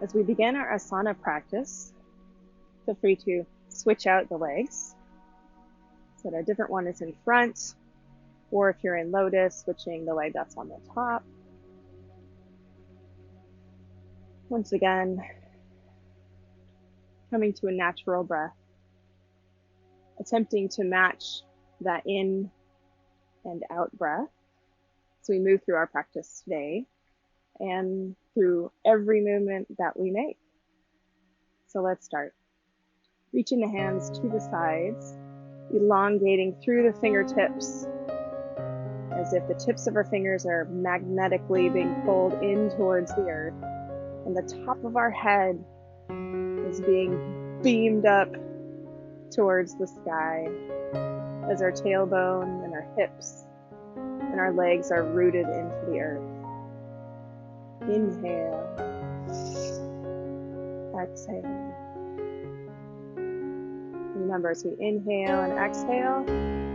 As we begin our asana practice, feel free to switch out the legs so that a different one is in front, or if you're in lotus, switching the leg that's on the top. Once again, coming to a natural breath, attempting to match that in and out breath as we move through our practice today and through every movement that we make. So let's start. Reaching the hands to the sides, elongating through the fingertips as if the tips of our fingers are magnetically being pulled in towards the earth, and the top of our head is being beamed up towards the sky as our tailbone and our hips and our legs are rooted into the earth. Inhale. Exhale. Remember, as we inhale and exhale,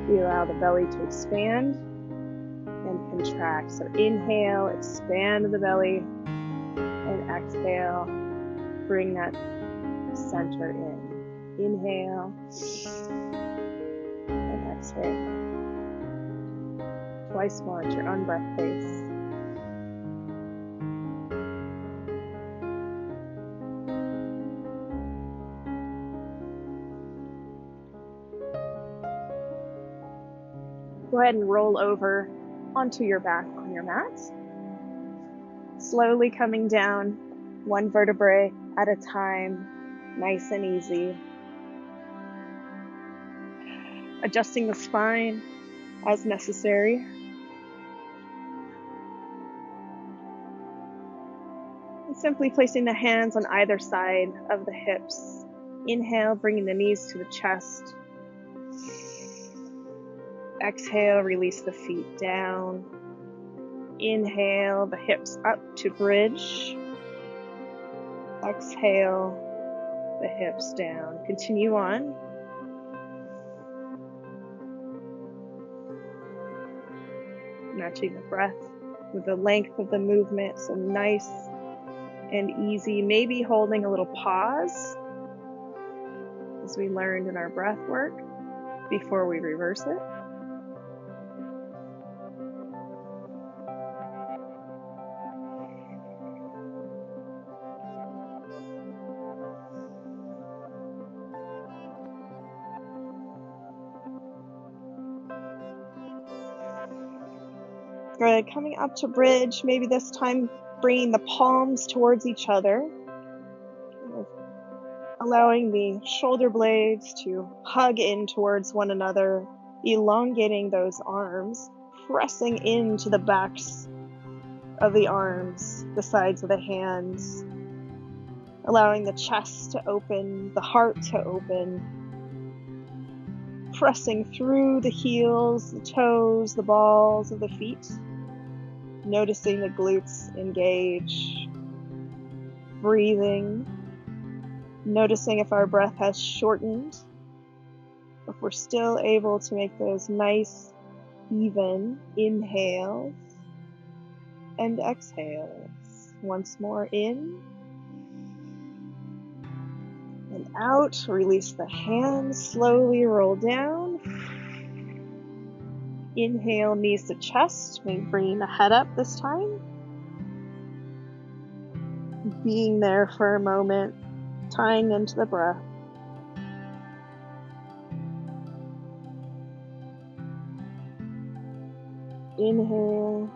we allow the belly to expand and contract. So inhale, expand the belly, and exhale, bring that center in. Inhale and exhale. Twice more at your own breath pace. Go ahead and roll over onto your back on your mat. Slowly coming down, one vertebrae at a time, nice and easy. Adjusting the spine as necessary. And simply placing the hands on either side of the hips. Inhale, bringing the knees to the chest. Exhale, release the feet down. Inhale, the hips up to bridge. Exhale, the hips down. Continue on. Matching the breath with the length of the movement, so nice and easy. Maybe holding a little pause, as we learned in our breath work, before we reverse it. Good, coming up to bridge, maybe this time bringing the palms towards each other, allowing the shoulder blades to hug in towards one another, elongating those arms, pressing into the backs of the arms, the sides of the hands, allowing the chest to open, the heart to open, pressing through the heels, the toes, the balls of the feet. Noticing the glutes engage, breathing, noticing if our breath has shortened, if we're still able to make those nice, even inhales and exhales. Once more in and out, release the hands, slowly roll down. Inhale, knees to chest, maybe bringing the head up this time. Being there for a moment, tying into the breath. Inhale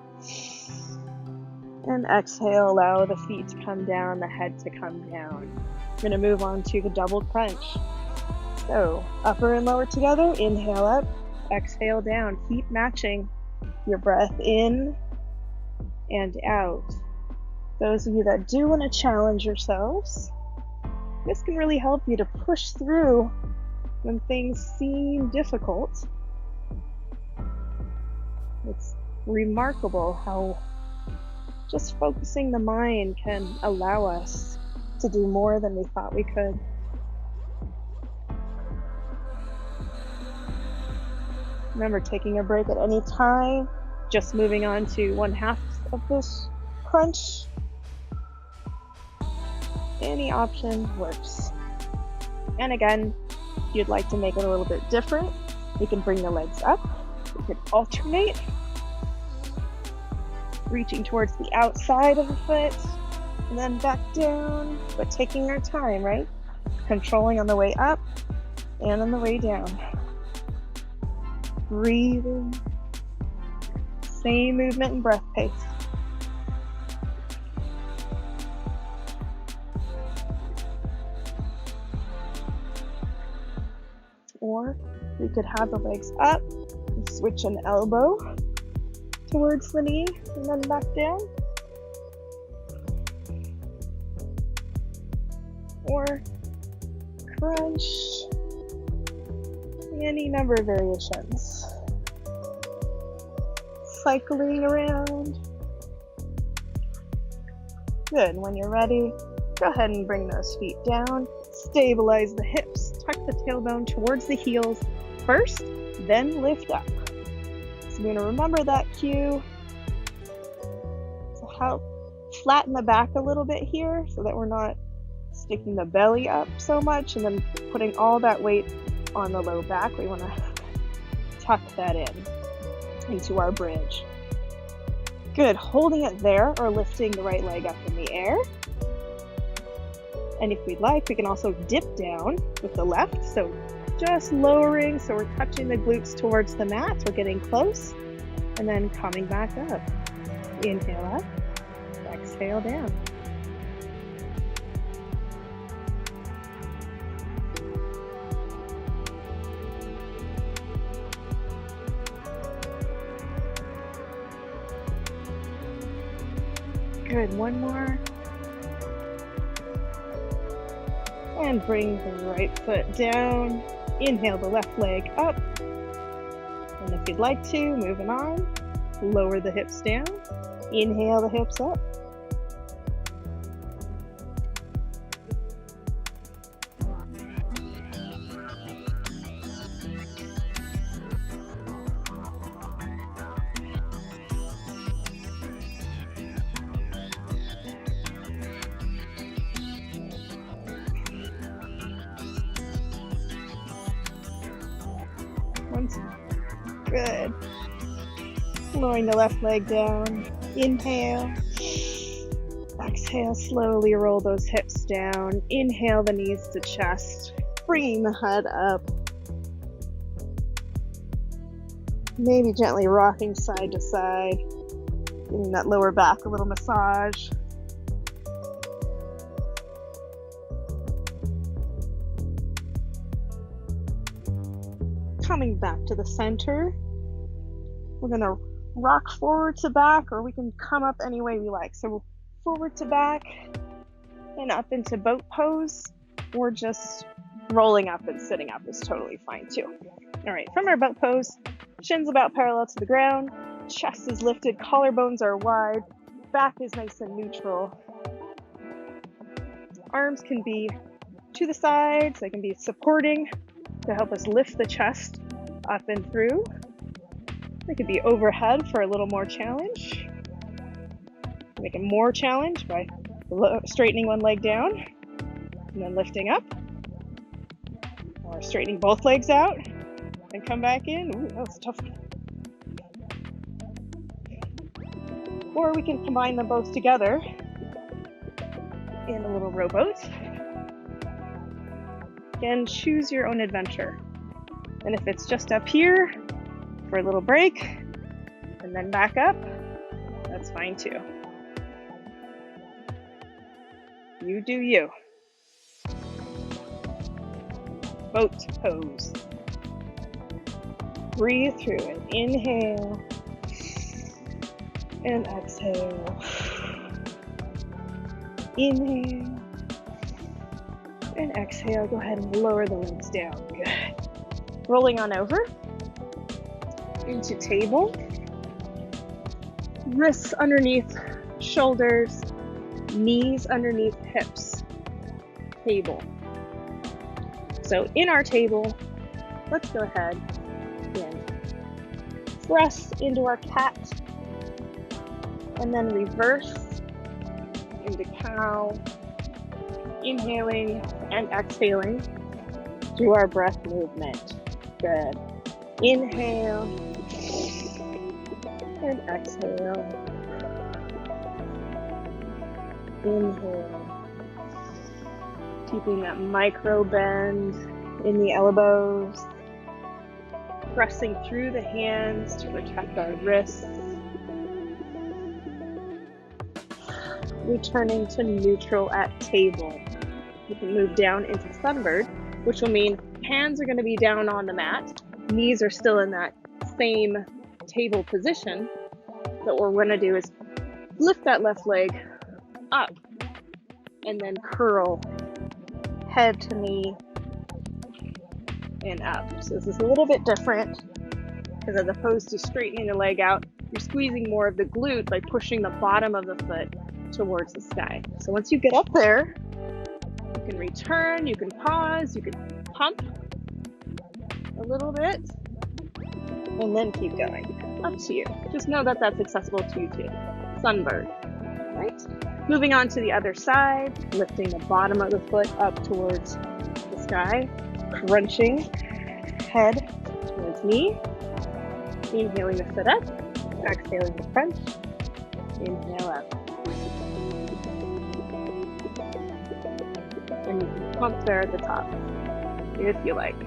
and exhale, allow the feet to come down, the head to come down. We're going to move on to the double crunch. So upper and lower together, inhale up. Exhale down. Keep matching your breath in and out. Those of you that do want to challenge yourselves, this can really help you to push through when things seem difficult. It's remarkable how just focusing the mind can allow us to do more than we thought we could. Remember, taking a break at any time, just moving on to one half of this crunch. Any option works. And again, if you'd like to make it a little bit different, we can bring the legs up. We could alternate, reaching towards the outside of the foot and then back down, but taking our time, right? Controlling on the way up and on the way down. Breathing. Same movement and breath pace. Or we could have the legs up and switch an elbow towards the knee and then back down. Or crunch. Any number of variations. Cycling around. Good. When you're ready, go ahead and bring those feet down. Stabilize the hips. Tuck the tailbone towards the heels first, then lift up. So we're going to remember that cue. So how flatten the back a little bit here so that we're not sticking the belly up so much and then putting all that weight on the low back. We want to tuck that into our bridge. Good. Holding it there or lifting the right leg up in the air. And if we'd like, we can also dip down with the left. So just lowering, so we're touching the glutes towards the mat. We're getting close. And then coming back up. Inhale up, exhale down. Good, one more. And bring the right foot down. Inhale the left leg up. And if you'd like to, moving on, lower the hips down. Inhale the hips up. Good. Lowering the left leg down. Inhale. Exhale, slowly roll those hips down. Inhale the knees to chest. Bringing the head up. Maybe gently rocking side to side. Giving that lower back a little massage. Coming back to the center. We're going to rock forward to back, or we can come up any way we like. So forward to back and up into boat pose, or just rolling up and sitting up is totally fine too. All right, from our boat pose, shins about parallel to the ground, chest is lifted, collarbones are wide, back is nice and neutral. Arms can be to the sides, they can be supporting to help us lift the chest up and through. They could be overhead for a little more challenge. Make it more challenge by straightening one leg down and then lifting up. Or straightening both legs out and come back in. Ooh, that was a tough one. Or we can combine them both together in a little rowboat. Again, choose your own adventure. And if it's just up here for a little break and then back up, that's fine too. You do you. Boat pose. Breathe through it. Inhale and exhale. Inhale and exhale. Go ahead and lower the legs down. Good. Rolling on over into table. Wrists underneath shoulders, knees underneath hips. Table. So in our table, let's go ahead and press into our cat and then reverse into cow Inhaling and exhaling through our breath movement. Good. Inhale and exhale. Inhale. Keeping that micro bend in the elbows. Pressing through the hands to protect our wrists. Returning to neutral at table. You can move down into sunbird, which will mean hands are going to be down on the mat. Knees are still in that same table position. But what we're going to do is lift that left leg up and then curl head to knee and up. So this is a little bit different because as opposed to straightening the leg out, you're squeezing more of the glute by pushing the bottom of the foot towards the sky. So once you get up there, you can return, you can pause, you can pump a little bit, and then keep going. Up to you. Just know that that's accessible to you too. Sunbird, right? Moving on to the other side, lifting the bottom of the foot up towards the sky, crunching head towards knee, inhaling the foot up, exhaling the crunch, inhale up. And you can pump there at the top, if you like.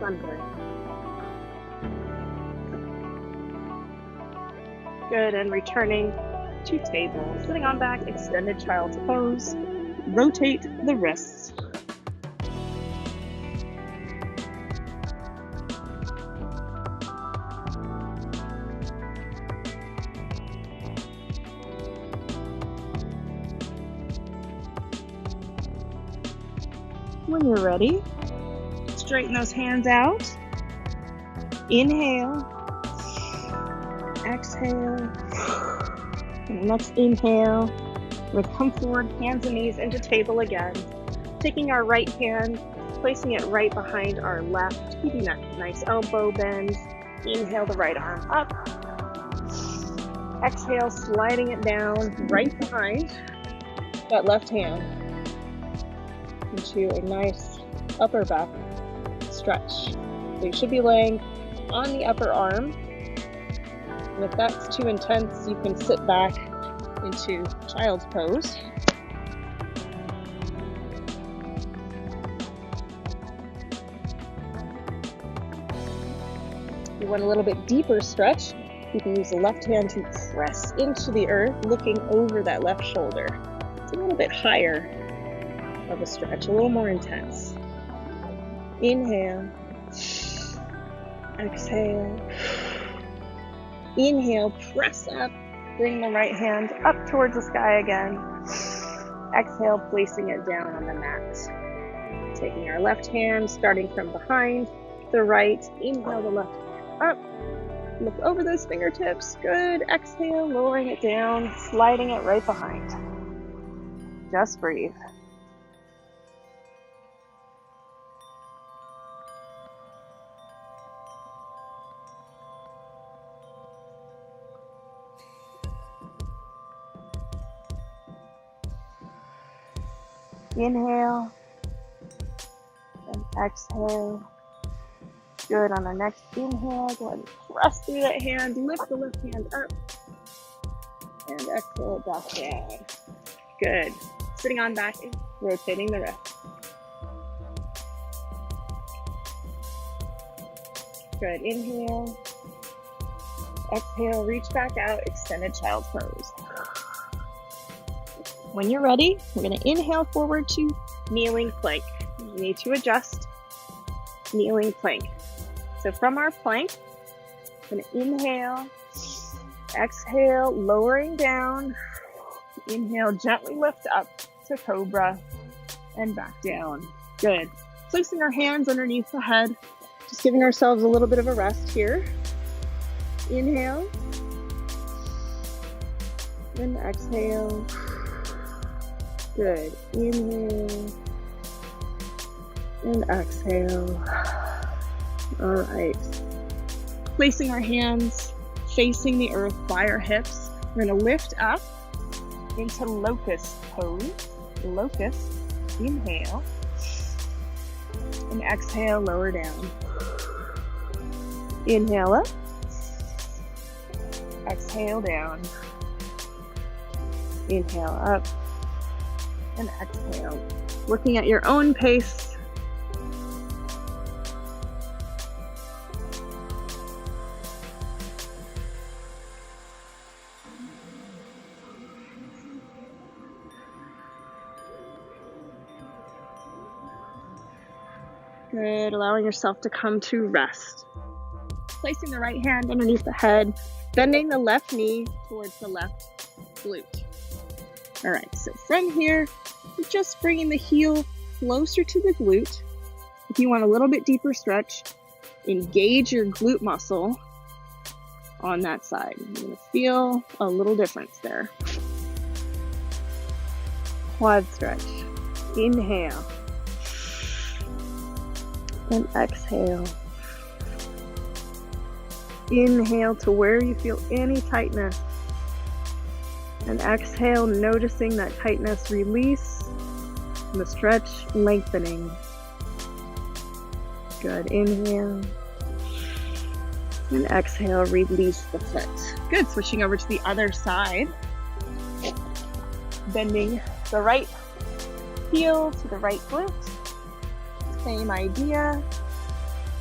Sunbird. Good, and returning to table. Sitting on back, extended child's pose. Rotate the wrists. When you're ready, straighten those hands out. Inhale. Exhale. And let's inhale. We'll come forward, hands and knees into table again. Taking our right hand, placing it right behind our left, keeping that nice elbow bend. Inhale the right arm up. Exhale, sliding it down right behind that left hand into a nice upper back stretch. So you should be laying on the upper arm. And if that's too intense, you can sit back into child's pose. If you want a little bit deeper stretch, you can use the left hand to press into the earth, looking over that left shoulder. It's a little bit higher of a stretch, a little more intense. Inhale. Exhale. Inhale, press up, bring the right hand up towards the sky again. Exhale, placing it down on the mat. Taking our left hand, starting from behind the right. Inhale the left up. Look over those fingertips. Good. Exhale, lowering it down, sliding it right behind. Just breathe. Inhale and exhale. Good. On the next inhale, go ahead and press through that hand, lift the left hand up, and exhale back down. Good. Sitting on back, rotating the wrist. Good. Inhale. Exhale, reach back out, extended child's pose. When you're ready, we're going to inhale forward to kneeling plank. You need to adjust. Kneeling plank. So from our plank, I'm going to inhale, exhale, lowering down. Inhale, gently lift up to cobra and back down. Good. Placing our hands underneath the head, just giving ourselves a little bit of a rest here. Inhale and exhale. Good. Inhale and exhale. All right. Placing our hands facing the earth by our hips. We're going to lift up into locust pose. locust. Inhale. And exhale, lower down. Inhale up. Exhale down. Inhale up. And exhale. Working at your own pace. Good, allowing yourself to come to rest. Placing the right hand underneath the head, bending the left knee towards the left glute. All right, so from here, we're just bringing the heel closer to the glute. If you want a little bit deeper stretch, engage your glute muscle on that side. You're gonna feel a little difference there. Quad stretch. Inhale. And exhale. Inhale to where you feel any tightness. And exhale, noticing that tightness release and the stretch lengthening. Good. Inhale. And exhale, release the foot. Good. Switching over to the other side. Bending the right heel to the right glute. Same idea.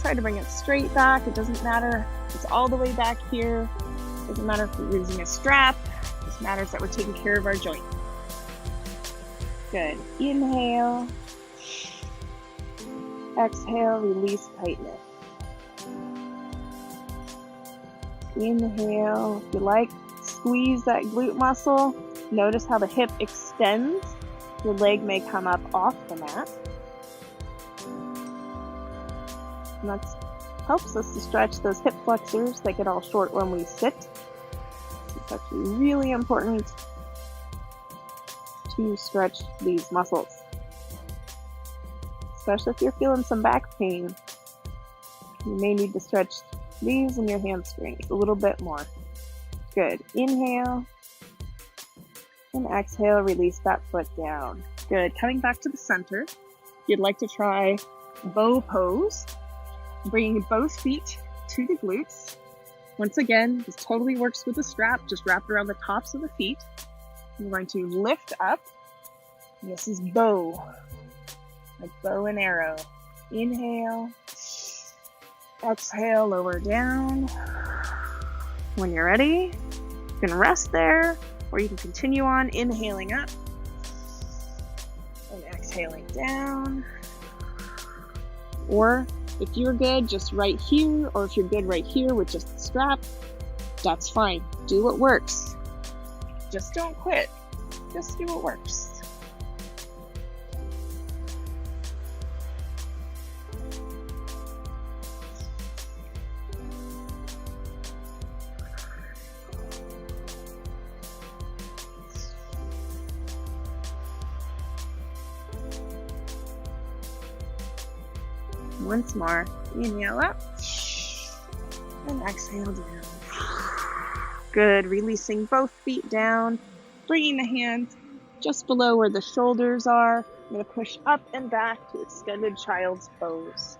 Try to bring it straight back. It doesn't matter if it's all the way back here. It doesn't matter if we're using a strap. It just matters that we're taking care of our joint. Good. Inhale. Exhale, release tightness. Inhale. If you like, squeeze that glute muscle. Notice how the hip extends. Your leg may come up off the mat. And that helps us to stretch those hip flexors. They get all short when we sit. So it's actually really important to stretch these muscles. Especially if you're feeling some back pain. You may need to stretch these and your hamstrings a little bit more. Good. Inhale. And exhale, release that foot down. Good. Coming back to the center. You'd like to try bow pose. Bringing both feet to the glutes. Once again, this totally works with the strap. Just wrap it around the tops of the feet. We're going to lift up. And this is bow. Like bow and arrow. Inhale. Exhale, lower down. When you're ready, you can rest there, or you can continue on inhaling up and exhaling down. Or if you're good just right here, or if you're good right here with just the strap, that's fine. Do what works. Just don't quit. Just do what works. Once more, inhale up and exhale down. Good, releasing both feet down, bringing the hands just below where the shoulders are. I'm going to push up and back to extended child's pose.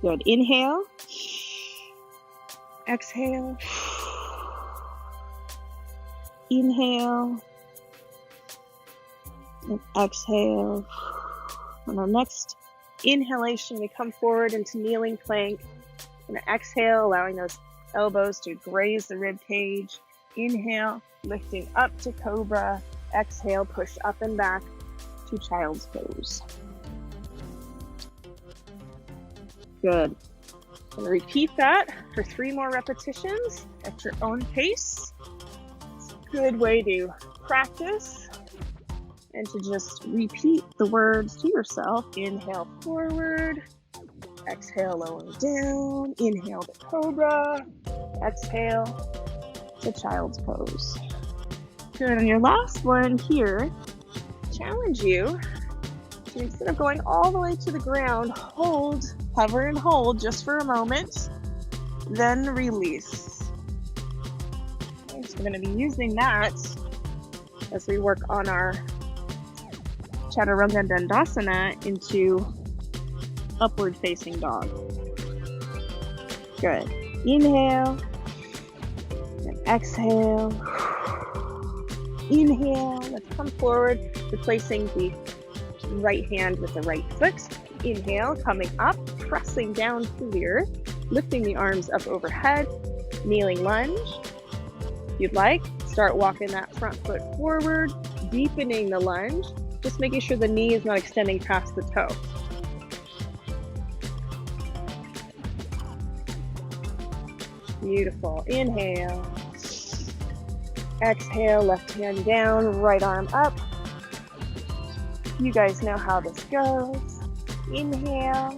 Good, inhale, exhale. Inhale and exhale. On our next inhalation, we come forward into kneeling plank. And exhale, allowing those elbows to graze the rib cage. Inhale, lifting up to cobra. Exhale, push up and back to child's pose. Good. And repeat that for 3 more repetitions at your own pace. Good way to practice and to just repeat the words to yourself. Inhale forward, exhale lower down, inhale to cobra, exhale to child's pose. Good, on your last one here, challenge you to, instead of going all the way to the ground, hover and hold just for a moment. then release. Okay, so we're going to be using that as we work on our Chaturanga Dandasana into upward facing dog. Good. Inhale and exhale. Inhale. Let's come forward, replacing the right hand with the right foot. Inhale, coming up, pressing down to the earth, lifting the arms up overhead, kneeling lunge. If you'd like, start walking that front foot forward, deepening the lunge, just making sure the knee is not extending past the toe. Beautiful. Inhale. Exhale, left hand down, right arm up. You guys know how this goes. Inhale.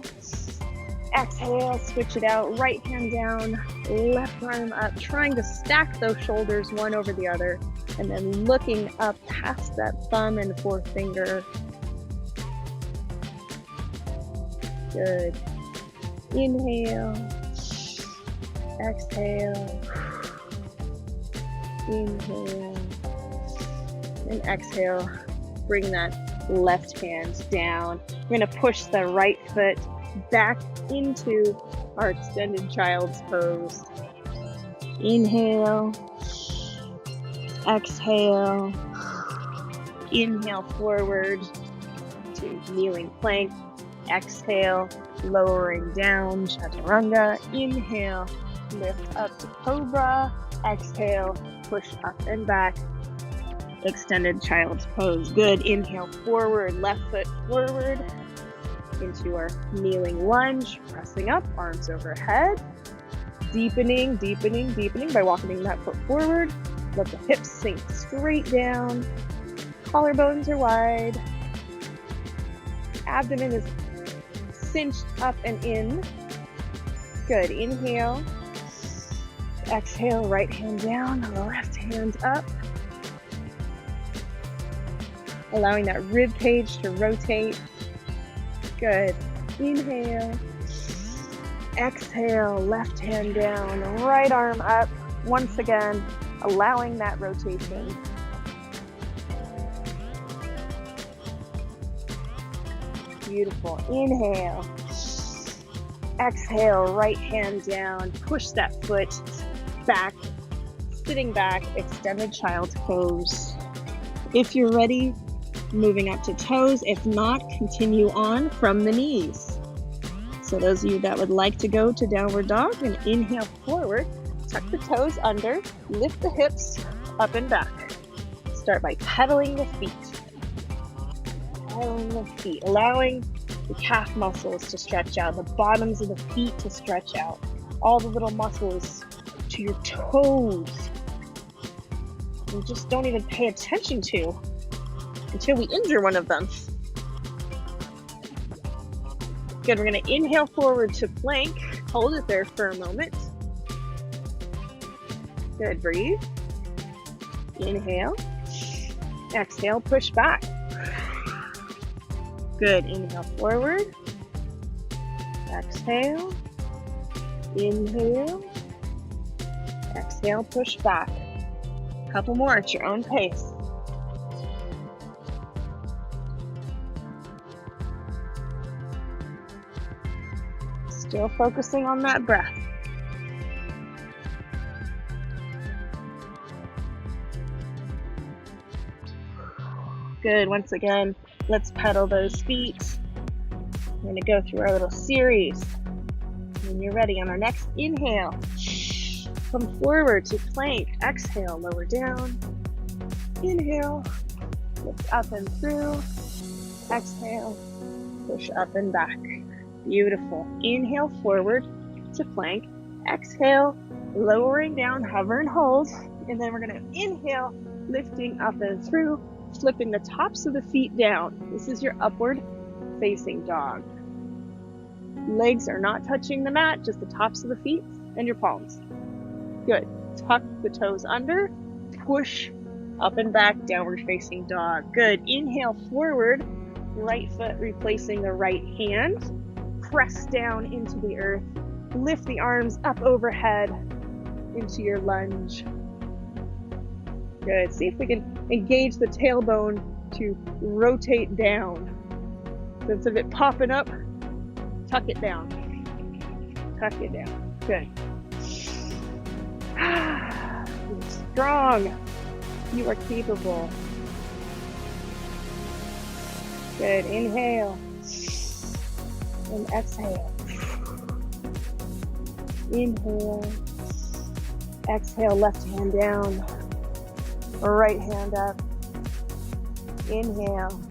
Exhale, switch it out. Right hand down, left arm up. Trying to stack those shoulders one over the other. And then looking up past that thumb and forefinger. Good. Inhale. Exhale. Inhale. And exhale. Bring that left hand down. We're going to push the right foot back into our extended child's pose. Inhale. Exhale. Inhale forward to kneeling plank. Exhale, lowering down, chaturanga. Inhale, lift up to cobra. Exhale, push up and back. Extended child's pose. Good. Inhale forward, left foot forward into our kneeling lunge. Pressing up, arms overhead. Deepening, deepening, deepening by walking that foot forward. Let the hips sink straight down. Collarbones are wide. Abdomen is cinched up and in. Good. Inhale. Exhale, right hand down, left hand up. Allowing that rib cage to rotate. Good. Inhale. Exhale, left hand down, right arm up. Once again, allowing that rotation. Beautiful. Inhale. Exhale, right hand down. Push that foot back, sitting back, extended child's pose. If you're ready, moving up to toes. If not, continue on from the knees. So those of you that would like to go to downward dog, and inhale forward, tuck the toes under, lift the hips up and back. Start by pedaling the feet. Pedaling the feet, allowing the calf muscles to stretch out, the bottoms of the feet to stretch out, all the little muscles to your toes. We just don't even pay attention to until we injure one of them. Good, we're going to inhale forward to plank. Hold it there for a moment. Good, breathe. Inhale. Exhale, push back. Good, inhale forward. Exhale. Inhale. Exhale, push back. A couple more at your own pace. Still focusing on that breath. Good, once again, let's pedal those feet. We're going to go through our little series. When you're ready, on our next inhale, come forward to plank. Exhale, lower down. Inhale, lift up and through. Exhale, push up and back. Beautiful. Inhale forward to plank. Exhale, lowering down, hover and hold. And then we're going to inhale, lifting up and through, flipping the tops of the feet down. This is your upward facing dog. Legs are not touching the mat, just the tops of the feet and your palms. Good. Tuck the toes under, push up and back, downward facing dog. Good. Inhale forward, right foot replacing the right hand. Press down into the earth, lift the arms up overhead into your lunge. Good. See if we can engage the tailbone to rotate down. So instead of it popping up, tuck it down. Tuck it down. Good. You're strong. You are capable. Good. Inhale. And exhale. Inhale. Exhale, left hand down. Right hand up. Inhale.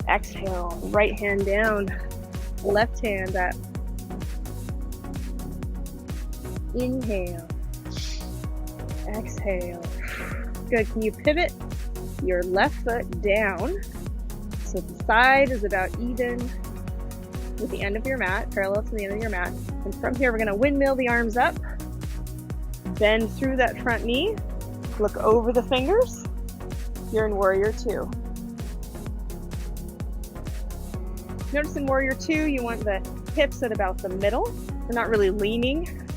Exhale, right hand down. Left hand up. Inhale. Exhale. Good. Can you pivot your left foot down so the side is about even with the end of your mat, parallel to the end of your mat. And from here, we're going to windmill the arms up. Bend through that front knee. Look over the fingers. You're in Warrior 2. Notice in Warrior 2, you want the hips at about the middle. We're not really leaning.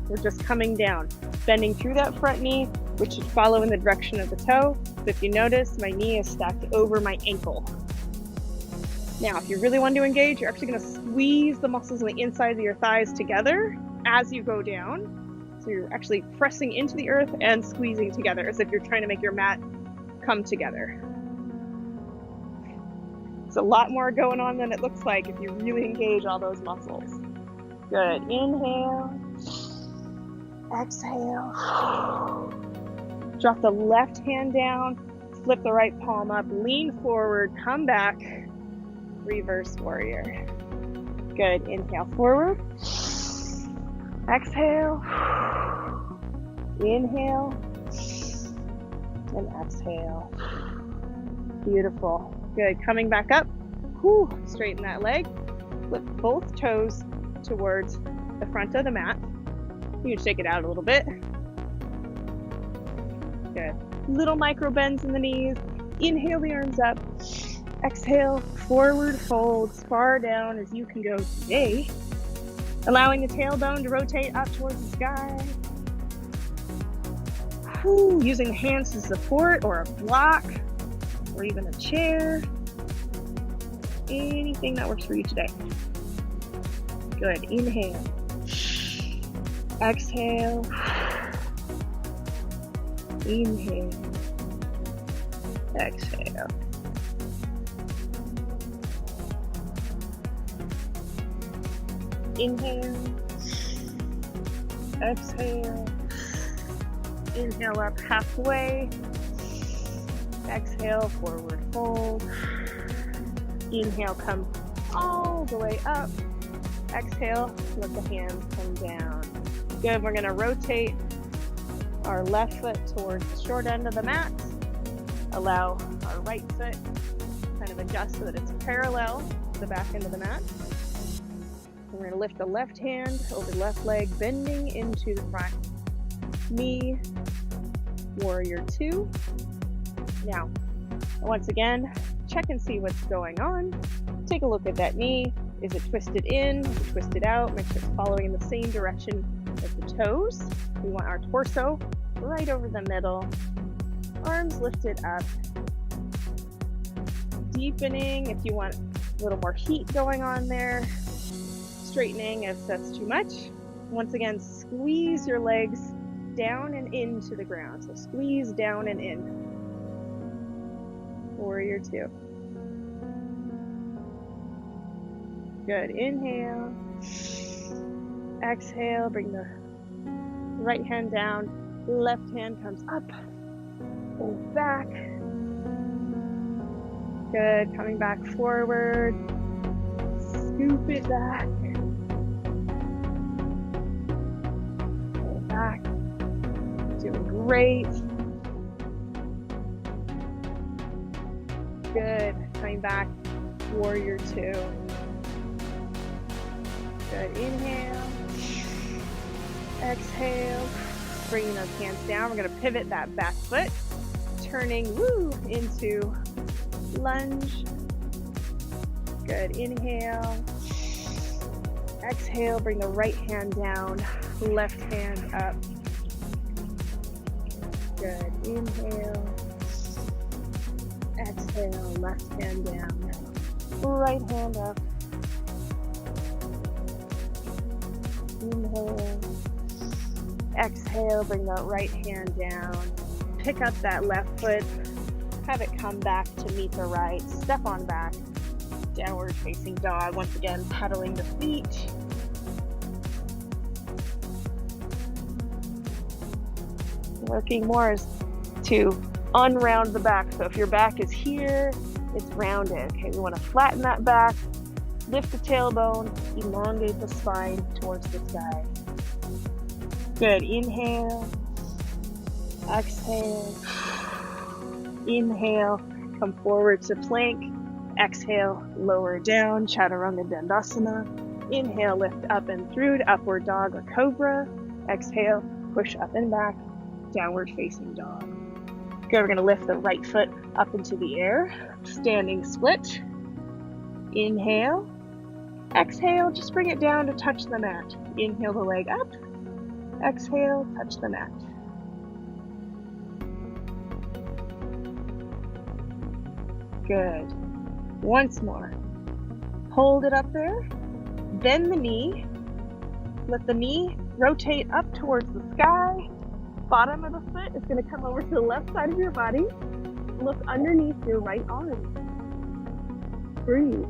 We're just coming down, bending through that front knee, which should follow in the direction of the toe. So if you notice, my knee is stacked over my ankle. Now, if you really want to engage, you're actually going to squeeze the muscles on the inside of your thighs together as you go down. So you're actually pressing into the earth and squeezing together as if you're trying to make your mat come together. It's a lot more going on than it looks like if you really engage all those muscles. Good. Inhale. Exhale. Drop the left hand down. Flip the right palm up. Lean forward. Come back. Reverse warrior. Good. Inhale forward. Exhale. Inhale. And exhale. Beautiful. Good. Coming back up. Whew. Straighten that leg. Flip both toes towards the front of the mat. You can shake it out a little bit. Good. Little micro bends in the knees. Inhale the arms up. Exhale, forward fold, as far down as you can go today. Allowing the tailbone to rotate up towards the sky. Whew. Using the hands to support or a block or even a chair. Anything that works for you today. Good. Inhale. Exhale. Inhale. Exhale. Inhale. Exhale. Inhale up halfway. Exhale, forward fold. Inhale, come all the way up. Exhale, let the hands come down. Good, we're gonna rotate our left foot towards the short end of the mat. Allow our right foot kind of adjust so that it's parallel to the back end of the mat. We're gonna lift the left hand over the left leg, bending into the front knee. Warrior 2. Now, once again, check and see what's going on. Take a look at that knee. Is it twisted in? Is it twisted out? Make sure it's following in the same direction as the toes. We want our torso right over the middle. Arms lifted up. Deepening if you want a little more heat going on there. Straightening if that's too much. Once again, squeeze your legs down and into the ground. So squeeze down and in. Warrior 2. Good. Inhale. Exhale. Bring the right hand down. Left hand comes up and back. Good. Coming back forward. Scoop it back. Go back. Doing great. Good. Coming back. Warrior 2. Good. Inhale. Exhale. Bringing those hands down. We're going to pivot that back foot. Turning into lunge. Good. Inhale. Exhale, bring the right hand down, left hand up. Good. Inhale. Exhale, left hand down, right hand up. Inhale. Exhale, bring that right hand down. Pick up that left foot. Have it come back to meet the right. Step on back. Downward facing dog. Once again, pedaling the feet. Working more is to unround the back. So if your back is here, it's rounded. Okay, we want to flatten that back. Lift the tailbone. Elongate the spine towards the sky. Good. Inhale. Exhale. Inhale. Come forward to plank. Exhale. Lower down. Chaturanga Dandasana. Inhale. Lift up and through to upward dog or cobra. Exhale. Push up and back. Downward facing dog. Good. We're going to lift the right foot up into the air. Standing split. Inhale. Exhale. Just bring it down to touch the mat. Inhale the leg up. Exhale. Touch the mat. Good. Once more. Hold it up there. Bend the knee. Let the knee rotate up towards the sky. Bottom of the foot is going to come over to the left side of your body. Look underneath your right arm. Breathe.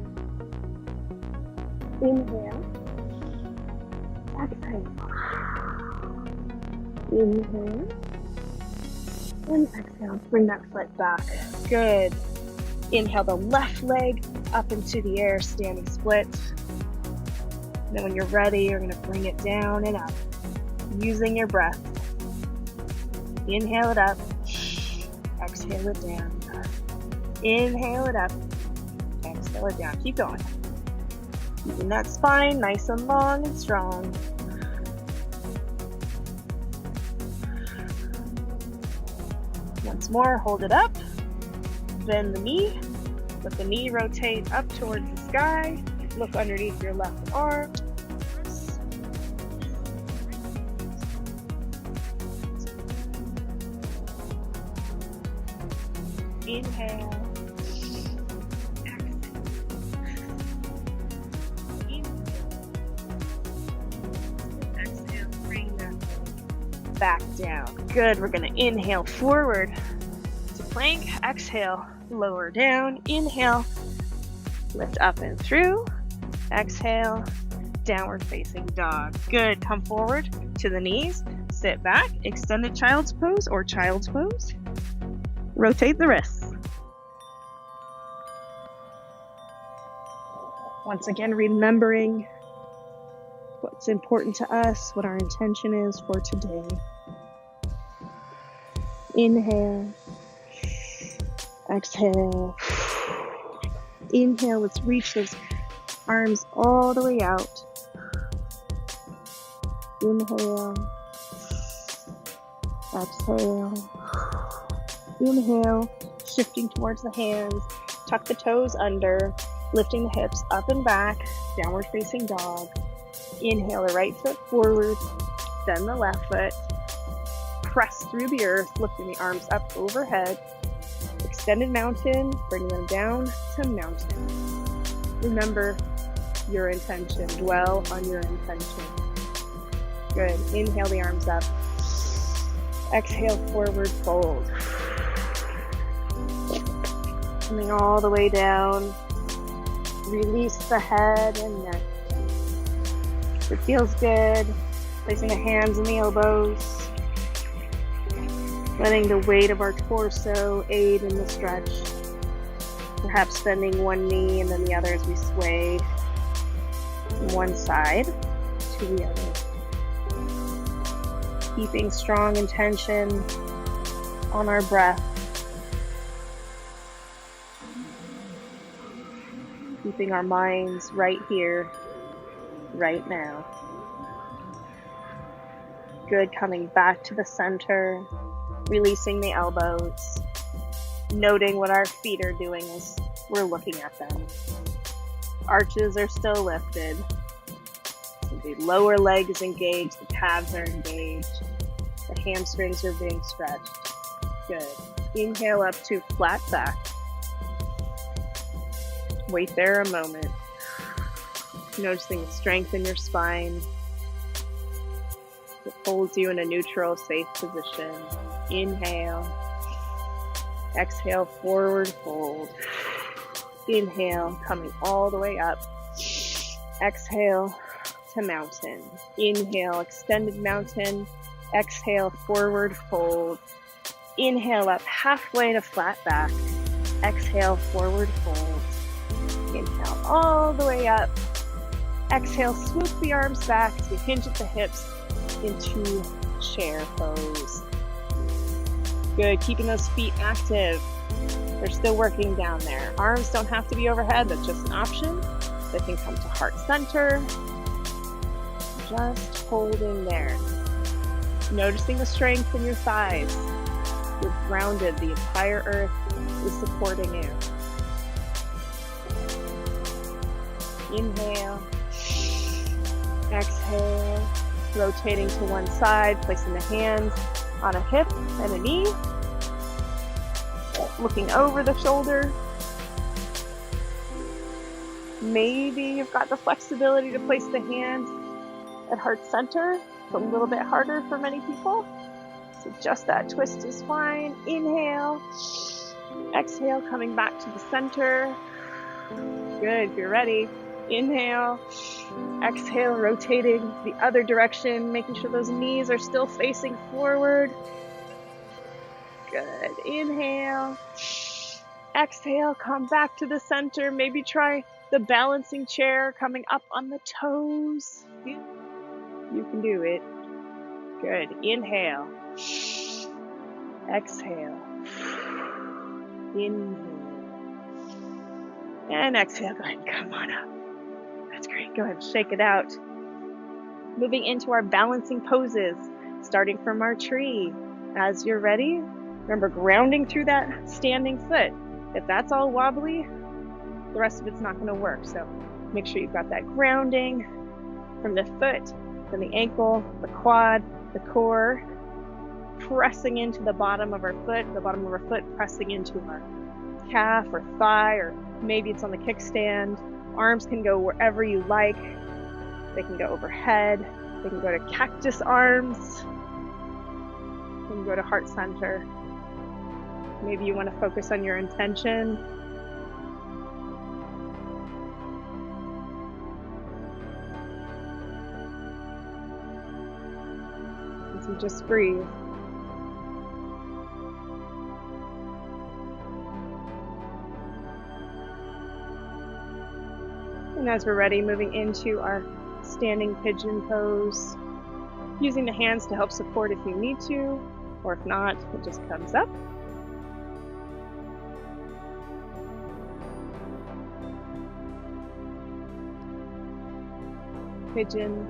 Inhale. Exhale. Inhale. And exhale. Bring that foot back. Good. Inhale the left leg up into the air, standing split. Then when you're ready, you're going to bring it down and up, using your breath. Inhale it up. Exhale it down. Inhale it up. Exhale it down. Keep going. Keeping that spine nice and long and strong. Once more, hold it up. Bend the knee. Let the knee rotate up towards the sky. Look underneath your left arm. Inhale. Exhale, bring that back down. Good. We're going to inhale forward to plank. Exhale, lower down. Inhale, lift up and through. Exhale, downward facing dog. Good. Come forward to the knees. Sit back. Extended child's pose or child's pose. Rotate the wrists. Once again, remembering what's important to us, what our intention is for today. Inhale. Exhale. Inhale, let's reach those arms all the way out. Inhale. Exhale. Inhale, shifting towards the hands. Tuck the toes under, lifting the hips up and back, downward facing dog. Inhale the right foot forward, then the left foot. Press through the earth, lifting the arms up overhead. Extended mountain, bring them down to mountain. Remember your intention. Dwell on your intention. Good. Inhale the arms up. Exhale, forward fold. Coming all the way down. Release the head and neck. If it feels good, placing the hands in the elbows. Letting the weight of our torso aid in the stretch. Perhaps bending one knee and then the other as we sway from one side to the other. Keeping strong intention on our breath. Keeping our minds right here, right now. Good, coming back to the center, releasing the elbows, noting what our feet are doing as we're looking at them. Arches are still lifted. So the lower leg is engaged, the calves are engaged, the hamstrings are being stretched. Good. Inhale up to flat back. Wait there a moment. Noticing the strength in your spine. It holds you in a neutral, safe position. Inhale. Exhale, forward fold. Inhale, coming all the way up. Exhale to mountain. Inhale, extended mountain. Exhale, forward fold. Inhale up halfway to flat back. Exhale, forward fold. Inhale all the way up. Exhale, swoop the arms back as we hinge at the hips into chair pose. Good, keeping those feet active. They're still working down there. Arms don't have to be overhead, that's just an option. They can come to heart center. Just holding there. Noticing the strength in your thighs. You're grounded, the entire earth is supporting you. Inhale. Exhale. Rotating to one side, placing the hands on a hip and a knee. Looking over the shoulder. Maybe you've got the flexibility to place the hands at heart center. It's a little bit harder for many people. So just that twist is fine. Inhale. Exhale, coming back to the center. Good, if you're ready. Inhale. Exhale, rotating the other direction, making sure those knees are still facing forward. Good. Inhale. Exhale, come back to the center. Maybe try the balancing chair, coming up on the toes. You can do it. Good. Inhale. Exhale. Inhale. And exhale. Go ahead and come on up. That's great. Go ahead and shake it out. Moving into our balancing poses, starting from our tree. As you're ready, remember grounding through that standing foot. If that's all wobbly, the rest of it's not going to work. So make sure you've got that grounding from the foot, then the ankle, the quad, the core, pressing into the bottom of our foot, the bottom of our foot pressing into our calf or thigh, or maybe it's on the kickstand. Arms can go wherever you like. They can go overhead. They can go to cactus arms. They can go to heart center. Maybe you want to focus on your intention. As you just breathe. And as we're ready, moving into our standing pigeon pose, using the hands to help support if you need to, or if not, it just comes up. Pigeon.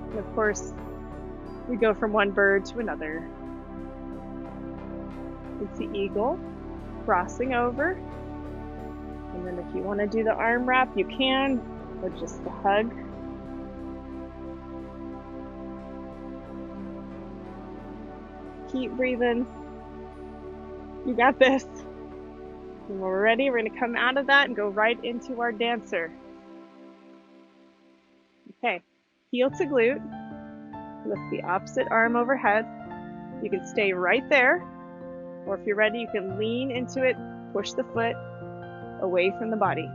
And of course, we go from one bird to another. It's the eagle, crossing over. And then if you want to do the arm wrap, you can, or just the hug. Keep breathing. You got this. When we're ready, we're going to come out of that and go right into our dancer. Okay, heel to glute. Lift the opposite arm overhead. You can stay right there, or if you're ready, you can lean into it, push the foot away from the body.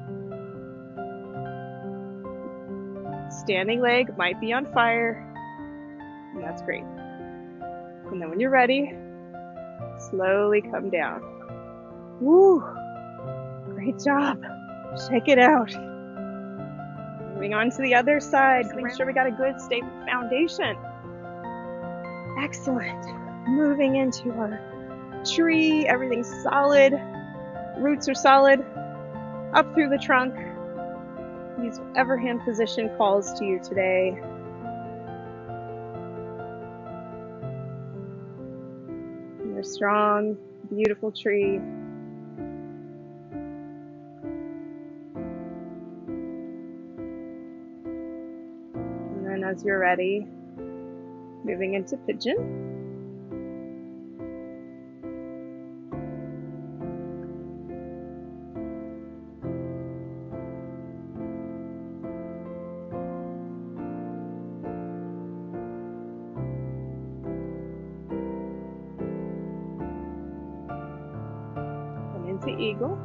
Standing leg might be on fire, and that's great. And then when you're ready, slowly come down. Woo! Great job. Shake it out. Moving on to the other side. Make sure we got a good stable foundation. Excellent. Moving into our tree. Everything's solid. Roots are solid. Up through the trunk. Use whatever hand position calls to you today. You're a strong, beautiful tree. As you're ready, moving into pigeon. And into eagle.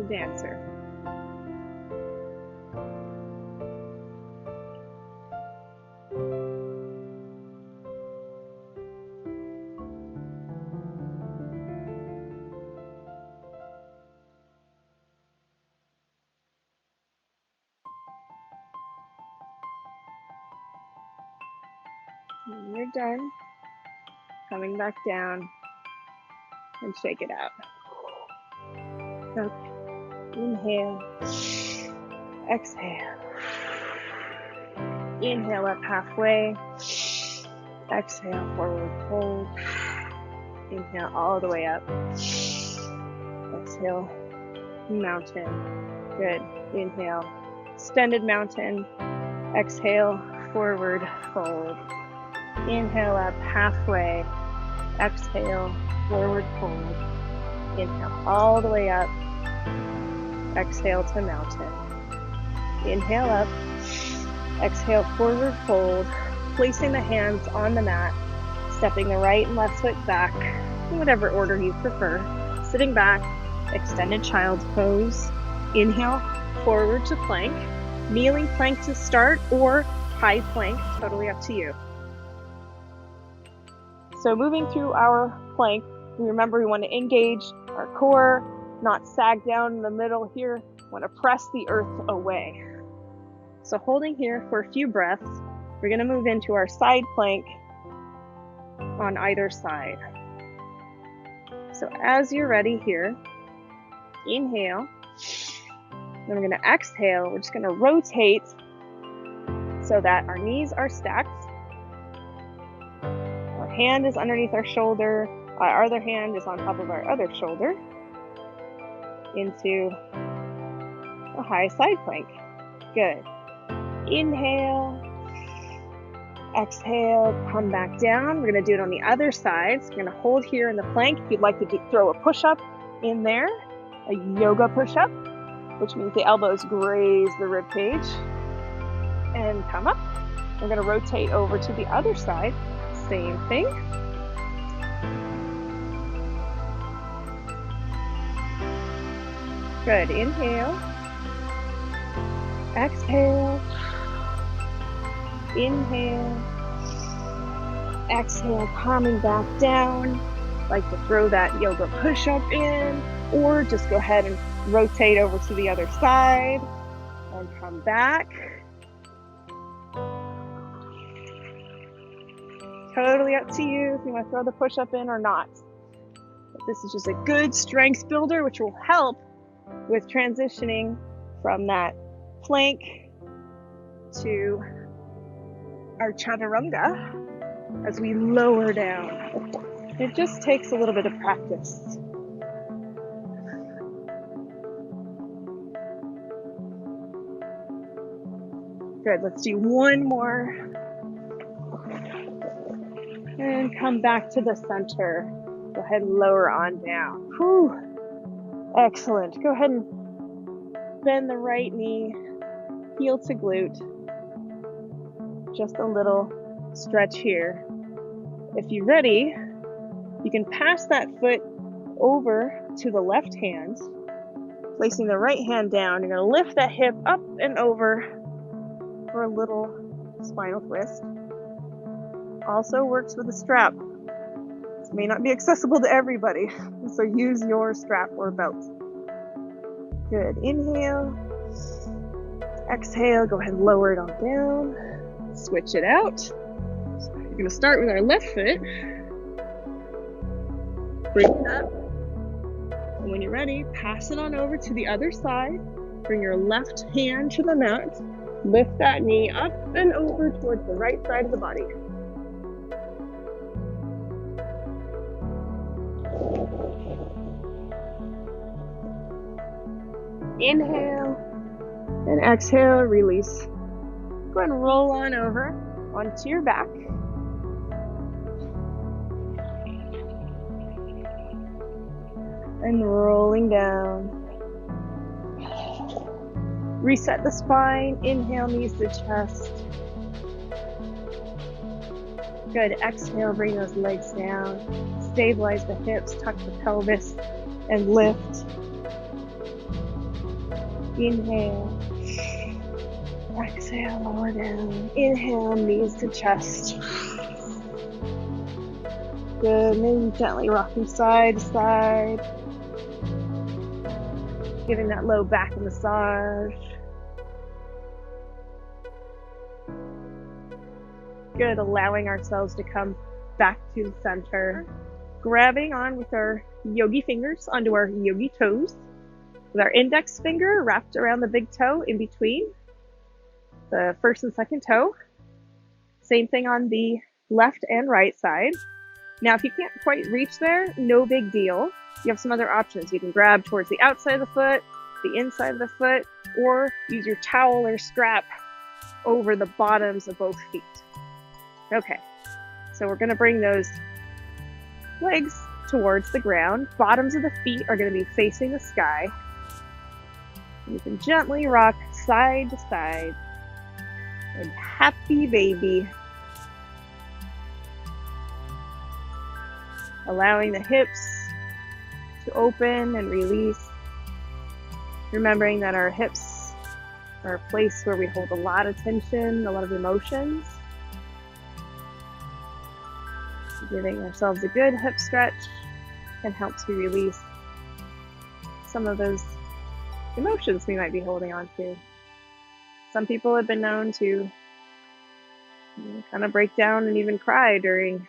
Dancer. When you're done, coming back down and shake it out. Okay. Inhale, exhale. Inhale up halfway, exhale, forward fold. Inhale all the way up, exhale, mountain. Good. Inhale, extended mountain. Exhale, forward fold. Inhale up halfway, exhale, forward fold. Inhale all the way up. Exhale to mountain. Inhale up. Exhale, forward fold. Placing the hands on the mat. Stepping the right and left foot back, in whatever order you prefer. Sitting back, extended child's pose. Inhale, forward to plank. Kneeling plank to start or high plank, totally up to you. So moving through our plank, remember we want to engage our core, not sag down in the middle here. Want to press the earth away. So holding here for a few breaths, we're going to move into our side plank on either side. So as you're ready here, inhale. Then we're going to exhale. We're just going to rotate so that our knees are stacked. Our hand is underneath our shoulder. Our other hand is on top of our other shoulder. Into a high side plank. Good. Inhale. Exhale. Come back down. We're going to do it on the other side. So we're going to hold here in the plank. If you'd like to throw a push-up in there, a yoga push-up, which means the elbows graze the rib cage. And come up. We're going to rotate over to the other side. Same thing. Good. Inhale. Exhale. Inhale. Exhale. Coming back down. Like to throw that yoga push-up in, or just go ahead and rotate over to the other side and come back. Totally up to you if you want to throw the push-up in or not. But this is just a good strength builder, which will help with transitioning from that plank to our chaturanga as we lower down. It just takes a little bit of practice. Good, let's do one more. And come back to the center. Go ahead and lower on down. Whew. Excellent. Go ahead and bend the right knee, heel to glute. Just a little stretch here. If you're ready, you can pass that foot over to the left hand, placing the right hand down. You're going to lift that hip up and over for a little spinal twist. Also works with a strap. This may not be accessible to everybody, so use your strap or belt. Good. Inhale. Exhale. Go ahead and lower it on down. Switch it out. So you're going to start with our left foot. Bring it up. And when you're ready, pass it on over to the other side. Bring your left hand to the mat. Lift that knee up and over towards the right side of the body. Inhale and exhale, release. Go ahead and roll on over onto your back. And rolling down. Reset the spine. Inhale, knees to chest. Good. Exhale, bring those legs down. Stabilize the hips, tuck the pelvis, and lift. Inhale. Exhale, lower down. Inhale, knees to chest. Good. Maybe gently rocking side to side. Giving that low back massage. Good. Allowing ourselves to come back to the center. Grabbing on with our yogi fingers onto our yogi toes. With our index finger wrapped around the big toe in between the first and second toe. Same thing on the left and right side. Now, if you can't quite reach there, no big deal. You have some other options. You can grab towards the outside of the foot, the inside of the foot, or use your towel or strap over the bottoms of both feet. Okay, so we're going to bring those legs towards the ground. Bottoms of the feet are going to be facing the sky. You can gently rock side to side. And happy baby. Allowing the hips to open and release. Remembering that our hips are a place where we hold a lot of tension, a lot of emotions. Giving ourselves a good hip stretch can help to release some of those emotions we might be holding on to. Some people have been known to kind of break down and even cry during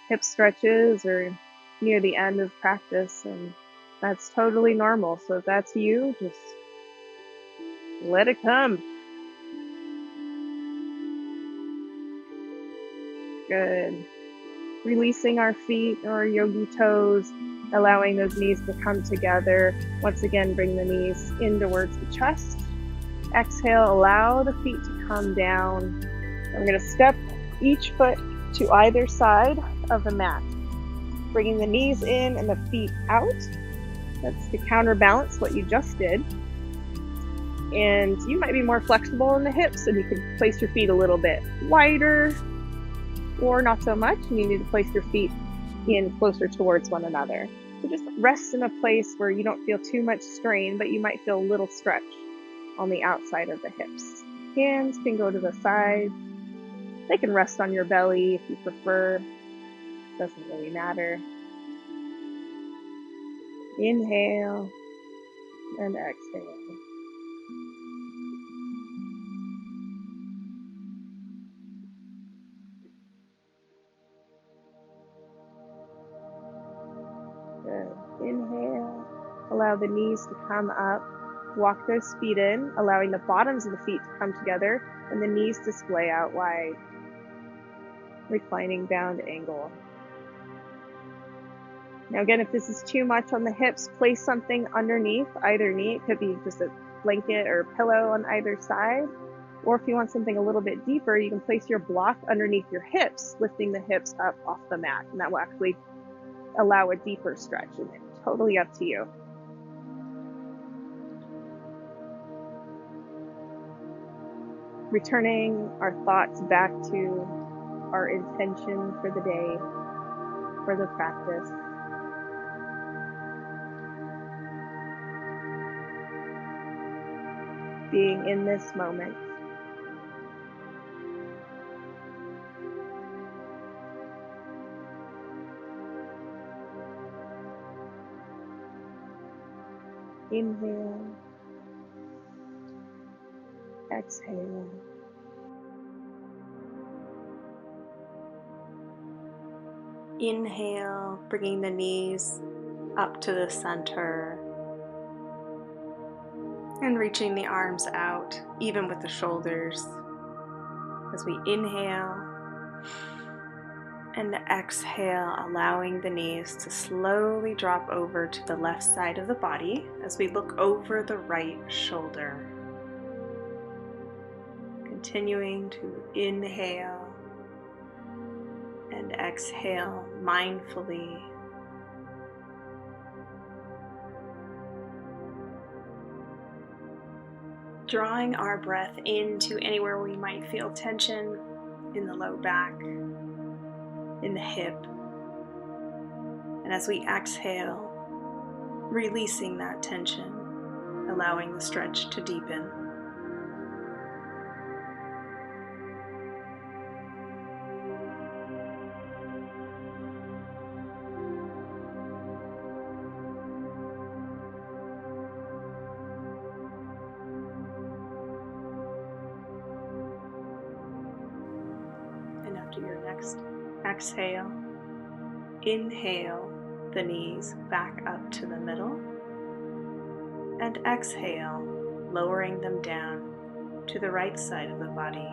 hip stretches or near the end of practice, and that's totally normal. So if that's you, just let it come. Good. Releasing our feet or yogi toes, allowing those knees to come together. Once again, bring the knees in towards the chest. Exhale, allow the feet to come down. I'm going to step each foot to either side of the mat, bringing the knees in and the feet out. That's to counterbalance what you just did. And you might be more flexible in the hips, and you can place your feet a little bit wider or not so much, and you need to place your feet in closer towards one another. So just rest in a place where you don't feel too much strain, but you might feel a little stretch on the outside of the hips. Hands can go to the sides. They can rest on your belly if you prefer. Doesn't really matter. Inhale and exhale. Good. Inhale. Allow the knees to come up. Walk those feet in, allowing the bottoms of the feet to come together and the knees to splay out wide. Reclining bound angle. Now again, if this is too much on the hips, place something underneath either knee. It could be just a blanket or pillow on either side. Or if you want something a little bit deeper, you can place your block underneath your hips, lifting the hips up off the mat. And that will actually allow a deeper stretch in it. Totally up to you. Returning our thoughts back to our intention for the day, for the practice. Being in this moment. Inhale. Exhale. Inhale, bringing the knees up to the center. And reaching the arms out, even with the shoulders, as we inhale and exhale, allowing the knees to slowly drop over to the left side of the body as we look over the right shoulder. Continuing to inhale and exhale mindfully. Drawing our breath into anywhere we might feel tension in the low back, in the hip. And as we exhale, releasing that tension, allowing the stretch to deepen. And after your next exhale, inhale the knees back up to the middle, and exhale, lowering them down to the right side of the body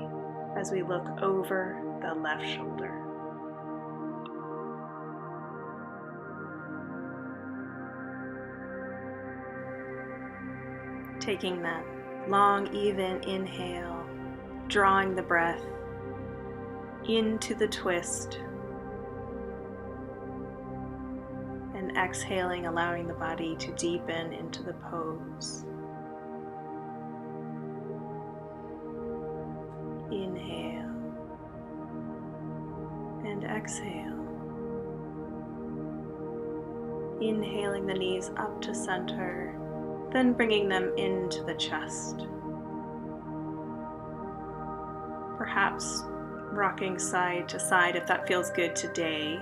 as we look over the left shoulder. Taking that long, even inhale, drawing the breath into the twist, and exhaling, allowing the body to deepen into the pose. Inhale and exhale. Inhaling the knees up to center, then bringing them into the chest. Perhaps rocking side to side if that feels good today.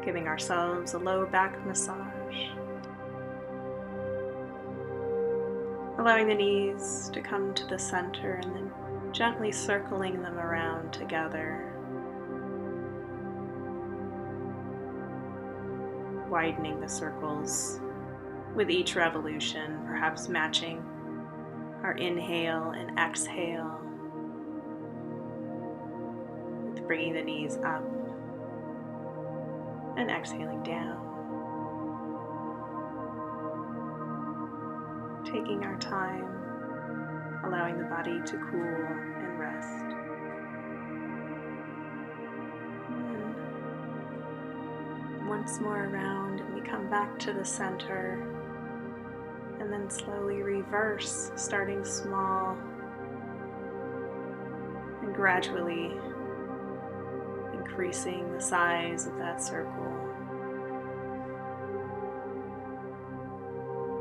Giving ourselves a low back massage. Allowing the knees to come to the center and then gently circling them around together. Widening the circles with each revolution, perhaps matching our inhale and exhale, with bringing the knees up and exhaling down. Taking our time, allowing the body to cool and rest. And once more around, and we come back to the center, and then slowly reverse, starting small and gradually increasing the size of that circle.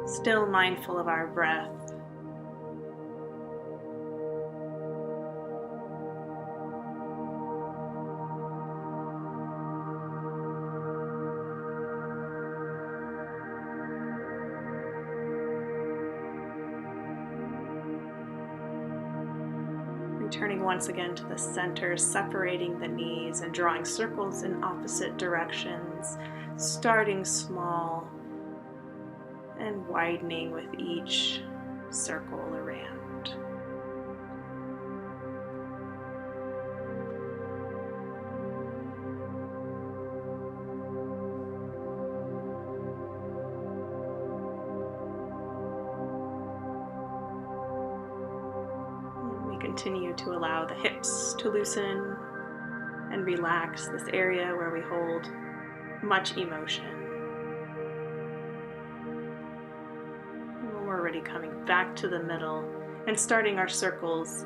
Still mindful of our breath. Returning once again to the center, separating the knees and drawing circles in opposite directions, starting small and widening with each circle around. And we continue to allow the hips to loosen and relax, this area where we hold much emotion. We're already coming back to the middle and starting our circles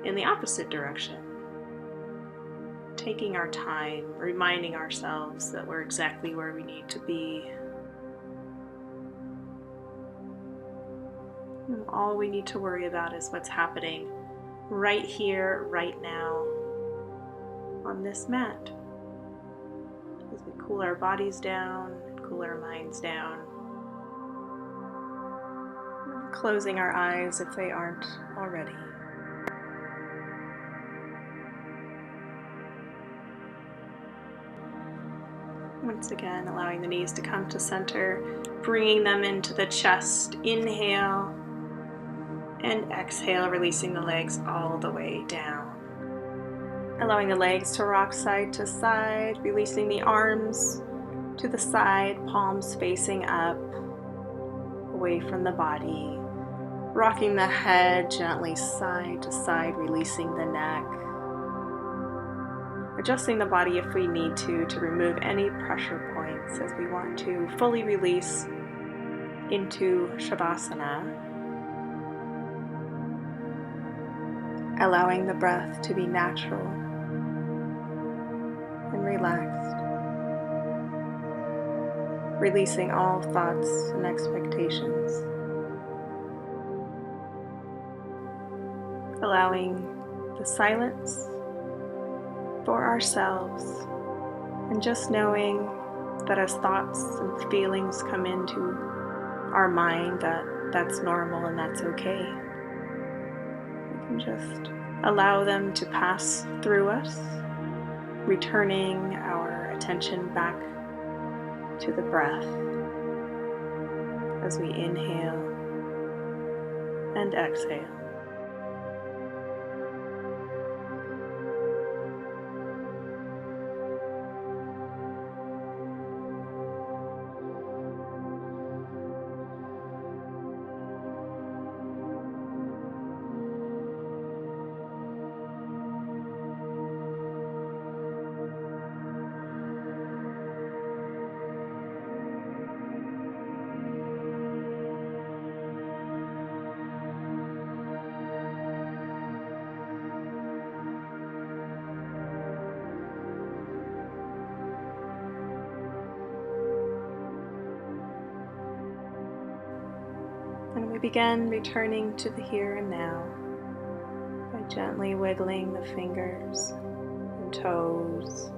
in the opposite direction. Taking our time, reminding ourselves that we're exactly where we need to be. And all we need to worry about is what's happening right here, right now, on this mat. As we cool our bodies down, cool our minds down. Closing our eyes if they aren't already. Once again, allowing the knees to come to center, bringing them into the chest. Inhale And exhale, releasing the legs all the way down. Allowing the legs to rock side to side, releasing the arms to the side, palms facing up, away from the body. Rocking the head gently side to side, releasing the neck. Adjusting the body if we need to remove any pressure points as we want to fully release into Shavasana. Allowing the breath to be natural and relaxed. Releasing all thoughts and expectations. Allowing the silence for ourselves, and just knowing that as thoughts and feelings come into our mind, that's normal and that's okay. We can just allow them to pass through us, returning our attention back to the breath as we inhale and exhale. And we begin returning to the here and now by gently wiggling the fingers and toes,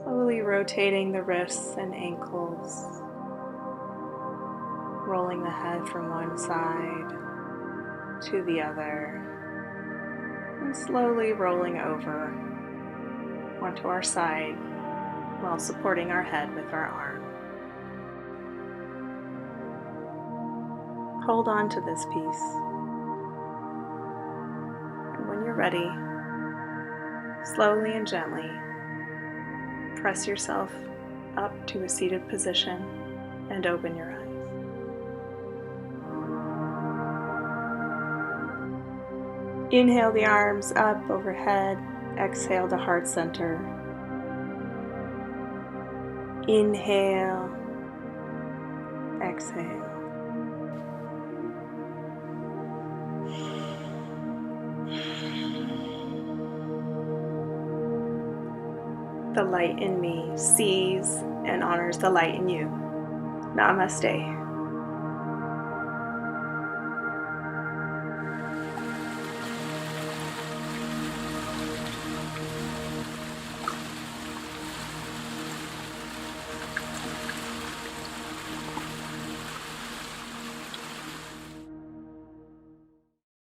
slowly rotating the wrists and ankles, rolling the head from one side to the other, and slowly rolling over onto our side while supporting our head with our arm. Hold on to this piece. And when you're ready, slowly and gently press yourself up to a seated position and open your eyes. Inhale the arms up overhead, exhale to heart center. Inhale, exhale. The light in me sees and honors the light in you. Namaste.